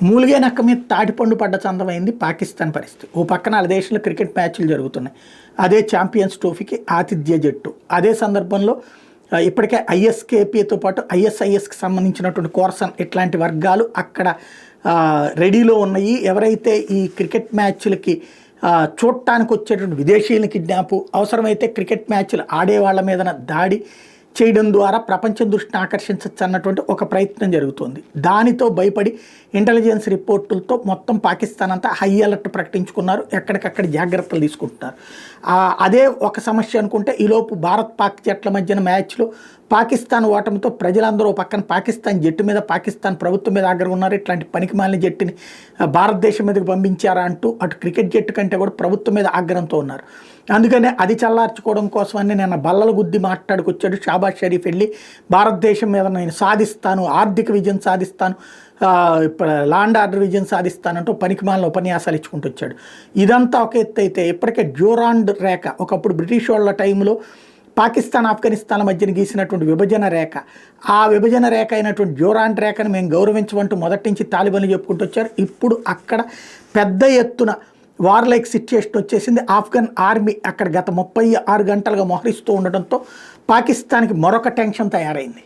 మూలిగే నక్క మీద తాటిపండు పడ్డ చందమైంది పాకిస్తాన్ పరిస్థితి. ఓ పక్కన ఆ దేశంలో క్రికెట్ మ్యాచ్లు జరుగుతున్నాయి. అదే ఛాంపియన్స్ ట్రోఫీకి ఆతిథ్య జట్టు. అదే సందర్భంలో ఇప్పటికే ఐఎస్కేపీతో పాటు ఐఎస్ఐఎస్కి సంబంధించినటువంటి కోర్సన్ ఇట్లాంటి వర్గాలు అక్కడ రెడీలో ఉన్నాయి. ఎవరైతే ఈ క్రికెట్ మ్యాచ్లకి చూడటానికి వచ్చేటువంటి విదేశీయుల కిడ్నాపు, అవసరమైతే క్రికెట్ మ్యాచ్లు ఆడే వాళ్ళ మీద దాడి చేయడం ద్వారా ప్రపంచం దృష్టిని ఆకర్షించవచ్చు అన్నటువంటి ఒక ప్రయత్నం జరుగుతుంది. దానితో భయపడి ఇంటెలిజెన్స్ రిపోర్టులతో మొత్తం పాకిస్తాన్ అంతా హై అలర్ట్ ప్రకటించుకున్నారు. ఎక్కడికక్కడ జాగ్రత్తలు తీసుకుంటున్నారు. అదే ఒక సమస్య అనుకుంటే ఈలోపు భారత్ పాక్ జట్ల మధ్యన మ్యాచ్లో పాకిస్తాన్ ఓటమితో ప్రజలందరూ పక్కన పాకిస్తాన్ జట్టు మీద, పాకిస్తాన్ ప్రభుత్వం మీద ఆగ్రహం ఉన్నారు. ఇట్లాంటి పనికిమాలిన జట్టుని భారతదేశం మీదకి పంపించారా అంటూ అటు క్రికెట్ జట్టు కంటే కూడా ప్రభుత్వం మీద ఆగ్రహంతో ఉన్నారు. అందుకనే అది చల్లార్చుకోవడం కోసమని నేను బల్లల గుద్ది మాట్లాడుకొచ్చాడు షాబాజ్ షరీఫ్. వెళ్ళి భారతదేశం మీద నేను సాధిస్తాను, ఆర్థిక విజయం సాధిస్తాను, లాండ్ ఆర్డర్ విజయం సాధిస్తానంటూ పనికిమాలిన ఉపన్యాసాలు ఇచ్చుకుంటూ వచ్చాడు. ఇదంతా ఒక ఎత్తు అయితే, ఇప్పటికే డ్యూరాండ్ రేఖ ఒకప్పుడు బ్రిటిష్ వాళ్ళ టైంలో పాకిస్తాన్ ఆఫ్ఘనిస్తాన్ల మధ్యన గీసినటువంటి విభజన రేఖ, ఆ విభజన రేఖ అయినటువంటి డ్యూరాండ్ రేఖను మేము గౌరవించమంటూ మొదటి నుంచి తాలిబాన్లు చెప్పుకుంటూ వచ్చారు. ఇప్పుడు అక్కడ పెద్ద ఎత్తున వార్ లైక్ సిచ్యుయేషన్ వచ్చేసింది. ఆఫ్ఘన్ ఆర్మీ అక్కడ గత 36 గంటలుగా మోహరిస్తూ ఉండడంతో పాకిస్తాన్కి మరొక టెన్షన్ తయారైంది.